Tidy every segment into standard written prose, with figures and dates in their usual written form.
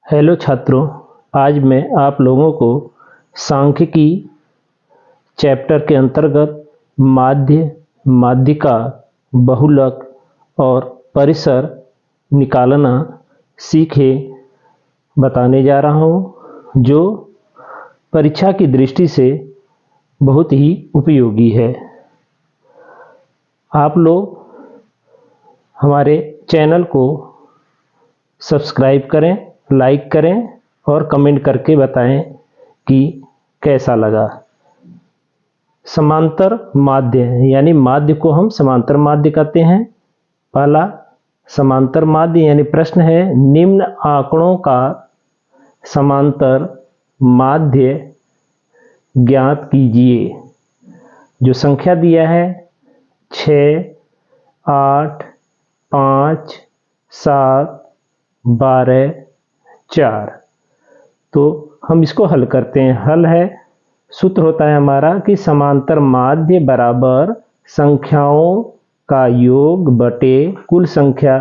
Hello छात्रों, आज मैं आप लोगों को सांख्यिकी चैप्टर के अंतर्गत माध्य, माध्यिका, बहुलक और परिसर निकालना सीखे बताने जा रहा हूँ, जो परीक्षा की दृष्टि से बहुत ही उपयोगी है। आप लोग हमारे चैनल को सब्सक्राइब करें, लाइक करें और कमेंट करके बताएं कि कैसा लगा। समांतर माध्य यानी माध्य को हम समांतर माध्य कहते हैं। पहला समांतर माध्य यानी प्रश्न है, निम्न आंकड़ों का समांतर माध्य ज्ञात कीजिए। जो संख्या दिया है 6, 8, 5, 7, 12, 4। तो हम इसको हल करते हैं। हल है, सूत्र होता है हमारा कि समांतर माध्य बराबर संख्याओं का योग बटे कुल संख्या,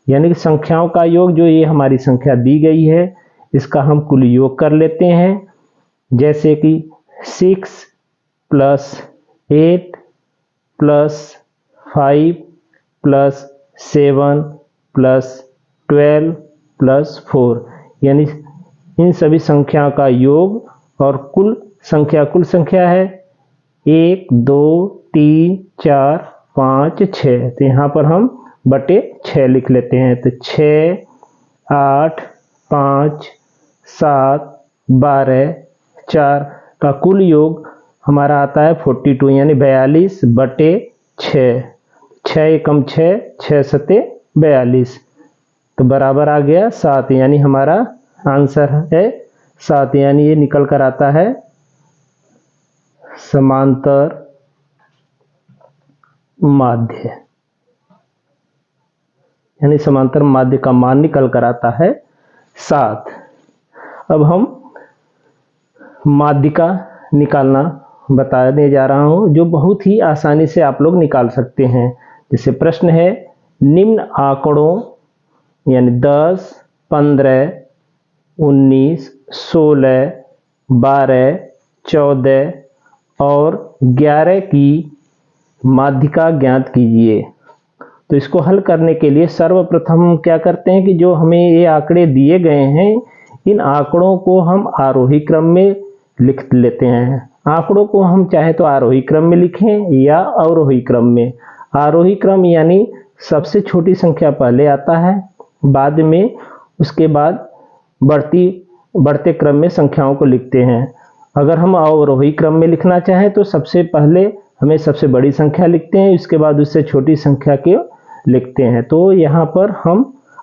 यानी कि संख्याओं का योग, जो ये हमारी संख्या दी गई है इसका हम कुल योग कर लेते हैं। जैसे कि 6 + 8 + 5 + 7 + 12 + 4, यानी इन सभी संख्याओं का योग और कुल संख्या है 1, 2, 3, 4, 5, 6। तो यहाँ पर हम बटे 6 लिख लेते हैं। तो 6, 8, 5, 7, 12, 4 का कुल योग हमारा आता है 42, यानी 42 बटे 6। 6 एकम 6, 6 सते 42, तो बराबर आ गया 7, यानी हमारा आंसर है 7, यानी ये निकल कर आता है समांतर माध्य, यानी समांतर माध्य का मान निकल कर आता है 7। अब हम माध्यिका निकालना बताने जा रहा हूं, जो बहुत ही आसानी से आप लोग निकाल सकते हैं। जैसे प्रश्न है, निम्न आंकड़ों यानी 10, 15, 19, 16, 12, 14 और 11 की माध्यिका ज्ञात कीजिए। तो इसको हल करने के लिए सर्वप्रथम क्या करते हैं कि जो हमें ये आंकड़े दिए गए हैं, इन आंकड़ों को हम आरोही क्रम में लिख लेते हैं। आंकड़ों को हम चाहे तो आरोही क्रम में लिखें या अवरोही क्रम में। आरोही क्रम यानी सबसे छोटी संख्या पहले आता है, बाद में उसके बाद बढ़ते क्रम में संख्याओं को लिखते हैं। अगर हम अवरोही क्रम में लिखना चाहें तो सबसे पहले हमें सबसे बड़ी संख्या लिखते हैं, उसके बाद उससे छोटी संख्या के लिखते हैं। तो यहाँ पर हम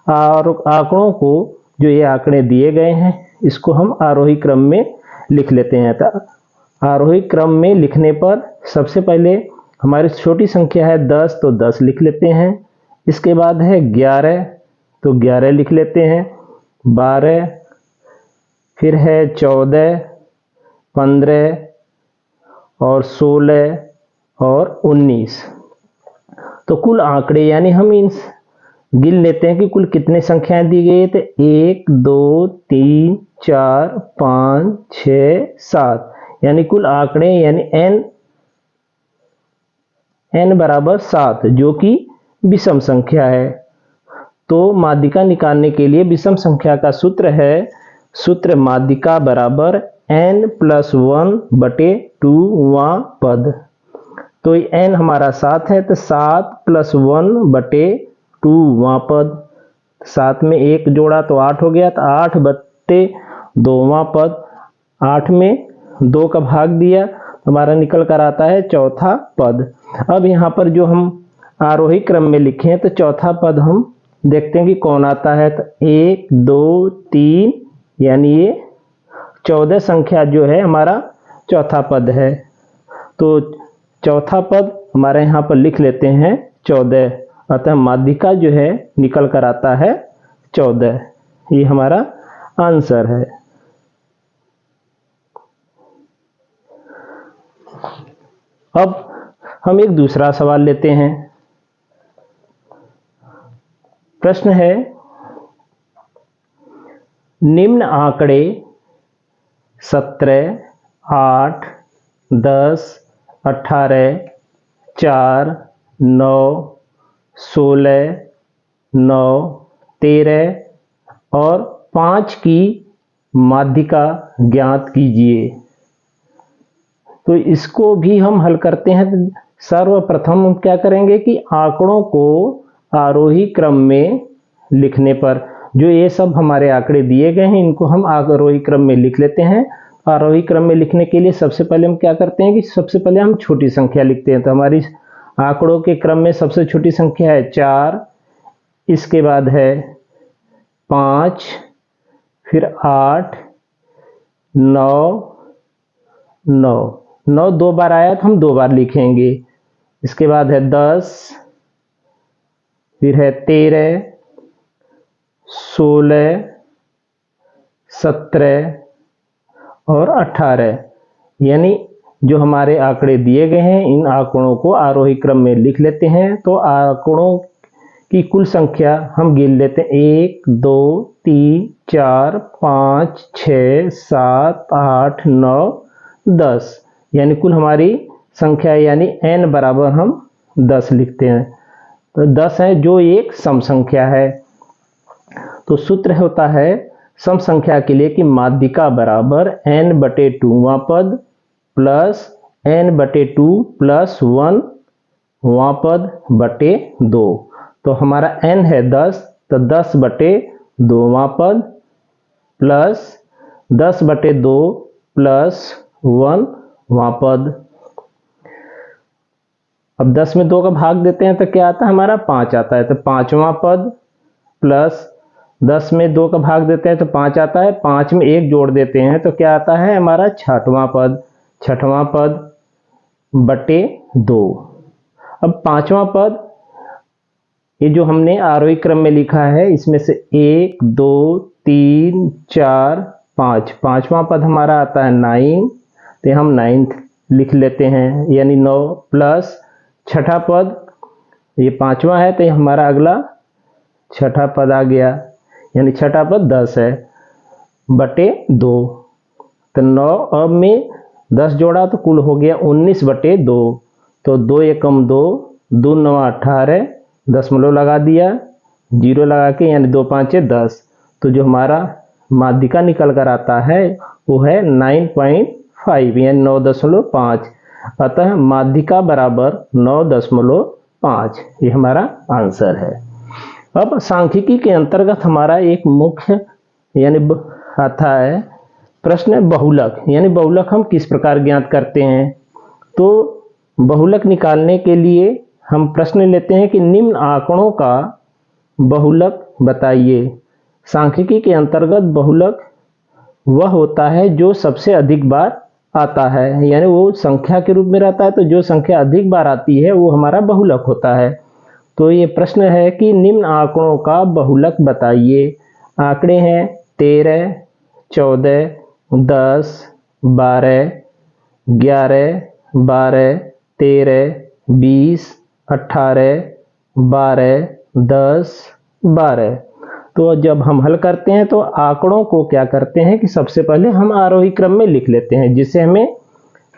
आंकड़ों को, जो ये आंकड़े दिए गए हैं, इसको हम आरोही क्रम में लिख लेते हैं। तो आरोही क्रम में लिखने पर सबसे पहले हमारी छोटी संख्या है 10, तो 10 लिख लेते हैं। इसके बाद है 11, तो 11 लिख लेते हैं। 12, फिर है 14, 15 और 16 और 19। तो कुल आंकड़े, यानी हम इन गिन लेते हैं कि कुल कितने संख्याएं दी गई है। तो 1, 2, 3, 4, 5, 6, 7, यानी कुल आंकड़े यानी n बराबर 7, जो कि विषम संख्या है। तो माध्यिका निकालने के लिए विषम संख्या का सूत्र है, सूत्र माध्यिका बराबर n + 1 बटे 2वां पद। तो n हमारा 7 है, तो 7 + 1 बटे 2वां पद। 7 में 1 जोड़ा तो 8 हो गया, तो 8 बटे 2वां पद। 8 में 2 का भाग दिया, हमारा निकल कर आता है चौथा पद। अब यहाँ पर जो हम आरोही क्रम में लिखे हैं, तो चौथा पद हम देखते हैं कि कौन आता है। तो 1, 2, 3, यानी ये 14 संख्या जो है हमारा चौथा पद है। तो चौथा पद हमारे यहाँ पर लिख लेते हैं 14, अतः माध्यिका जो है निकल कर आता है 14। ये हमारा आंसर है। अब हम एक दूसरा सवाल लेते हैं। प्रश्न है, निम्न आंकड़े 17, 8, 10, 18, 4, 9, 16, 9, 13 और 5 की माध्यिका ज्ञात कीजिए। तो इसको भी हम हल करते हैं। तो सर्वप्रथम हम क्या करेंगे कि आंकड़ों को आरोही क्रम में लिखने पर, जो ये सब हमारे आंकड़े दिए गए हैं इनको हम आरोही क्रम में लिख लेते हैं। आरोही क्रम में लिखने के लिए सबसे पहले हम क्या करते हैं कि सबसे पहले हम छोटी संख्या लिखते हैं। तो हमारी आंकड़ों के क्रम में सबसे छोटी संख्या है 4, इसके बाद है 5, फिर 8, 9, 9 9 दो बार आया तो हम 2 बार लिखेंगे। इसके बाद है 10, फिर है 13, 16, 17 और 18। यानी जो हमारे आंकड़े दिए गए हैं इन आंकड़ों को आरोही क्रम में लिख लेते हैं। तो आंकड़ों की कुल संख्या हम गिन लेते हैं 1, 2, 3, 4, 5, 6, 7, 8, 9, 10। यानी कुल हमारी संख्या यानी n बराबर हम 10 लिखते हैं। तो 10 है जो एक सम संख्या है। तो सूत्र होता है सम संख्या के लिए कि माध्यिका बराबर n/2वां पद प्लस n/2 प्लस 1वां पद बटे 2। तो हमारा n है 10, तो 10/2वां पद प्लस 10/2 प्लस 1वां पद। अब 10 में 2 का भाग देते हैं तो क्या आता है हमारा 5 आता है। तो 5वां पद प्लस 10 में 2 का भाग देते हैं तो 5 आता है। 5 में 1 जोड़ देते हैं तो क्या आता है हमारा 6वां पद। 6वां पद बटे 2। अब 5वां पद ये जो हमने आरोही क्रम में लिखा है इसमें से 1, 2, 3, 4, 5। 5वां पद हमारा आता है 9, तो हम 9 लिख लेते हैं यानी 9 प्लस 6ठा पद ये 5वां है तो हमारा अगला 6ठा पद आ गया यानी 6ठा पद 10 है बटे 2। तो 9 अब में 10 जोड़ा तो कुल हो गया 19/2। तो 2 एकम 2, 2 9 18, दशमलव लगा दिया, 0 लगा के यानी 2 5 10। तो जो हमारा माध्यिका निकल कर आता है वो है 9.5 यानी 9.5। अतः माध्यिका बराबर 9.5। ये हमारा आंसर है। अब सांख्यिकी के अंतर्गत हमारा एक मुख्य यानी आता है प्रश्न बहुलक। यानी बहुलक हम किस प्रकार ज्ञात करते हैं। तो बहुलक निकालने के लिए हम प्रश्न लेते हैं कि निम्न आंकड़ों का बहुलक बताइए। सांख्यिकी के अंतर्गत बहुलक वह होता है जो सबसे अधिक बार आता है, यानी वो संख्या के रूप में रहता है। तो जो संख्या अधिक बार आती है वो हमारा बहुलक होता है। तो ये प्रश्न है कि निम्न आंकड़ों का बहुलक बताइए। आंकड़े हैं 13, 14, 10, 12, 11, 12, 13, 20, 18, 12, 10, 12। तो जब हम हल करते हैं तो आंकड़ों को क्या करते हैं कि सबसे पहले हम आरोही क्रम में लिख लेते हैं, जिससे हमें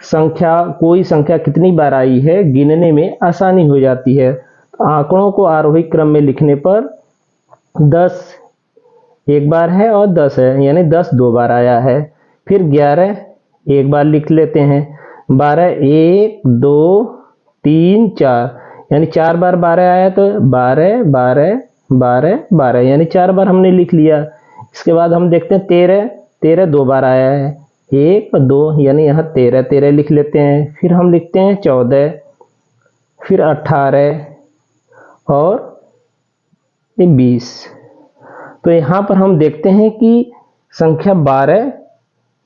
संख्या कोई संख्या कितनी बार आई है गिनने में आसानी हो जाती है। तो आंकड़ों को आरोही क्रम में लिखने पर 10 एक बार है और 10 है यानी 10 2 बार आया है। फिर 11 एक बार लिख लेते हैं। 12 1 2 3 4 यानी 4 बार 12 आया तो 12 12 12 12 यानी 4 बार हमने लिख लिया। इसके बाद हम देखते हैं 13 13 2 बार आया है 1 2 यानी यहाँ 13 13 लिख लेते हैं। फिर हम लिखते हैं 14, फिर 18 और 20। तो यहाँ पर हम देखते हैं कि संख्या 12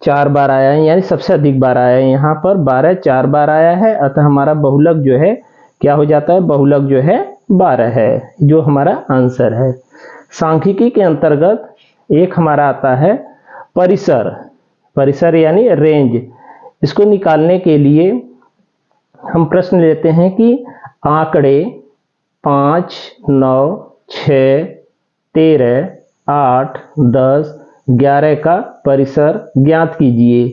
4 बार आया है यानी सबसे अधिक बार आया है। यहाँ पर 12 4 बार आया है, अतः हमारा बहुलक जो है क्या हो जाता है, बहुलक जो है 12 है, जो हमारा आंसर है। सांख्यिकी के अंतर्गत एक हमारा आता है परिसर। परिसर यानी रेंज। इसको निकालने के लिए हम प्रश्न लेते हैं कि आंकड़े 5, 9, 6, 13, 8, 10, 11 का परिसर ज्ञात कीजिए।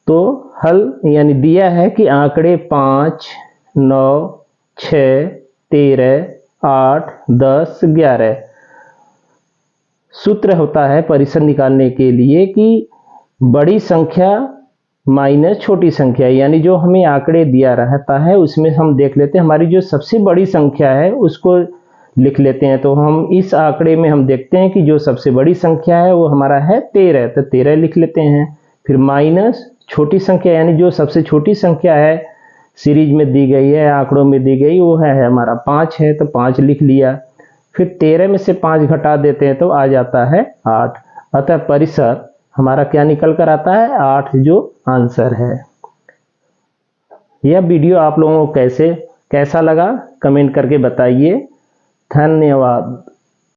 तो हल यानी दिया है कि आंकड़े 5, 9, 6, 13, 8, 10, 11। सूत्र होता है परिसर निकालने के लिए कि बड़ी संख्या माइनस छोटी संख्या, यानी जो हमें आंकड़े दिया रहता है उसमें हम देख लेते हैं हमारी जो सबसे बड़ी संख्या है उसको लिख लेते हैं। तो हम इस आंकड़े में हम देखते हैं कि जो सबसे बड़ी संख्या है वो हमारा है 13, तो 13 लिख लेते हैं। फिर माइनस छोटी संख्या यानी जो सबसे छोटी संख्या है सीरीज में दी गई है, आंकड़ों में दी गई, वो है हमारा 5 है, तो 5 लिख लिया। फिर 13 में से 5 घटा देते हैं तो आ जाता है 8। अतः परिसर हमारा क्या निकल कर आता है? 8 जो आंसर है। यह वीडियो आप लोगों को कैसा लगा कमेंट करके बताइए। धन्यवाद।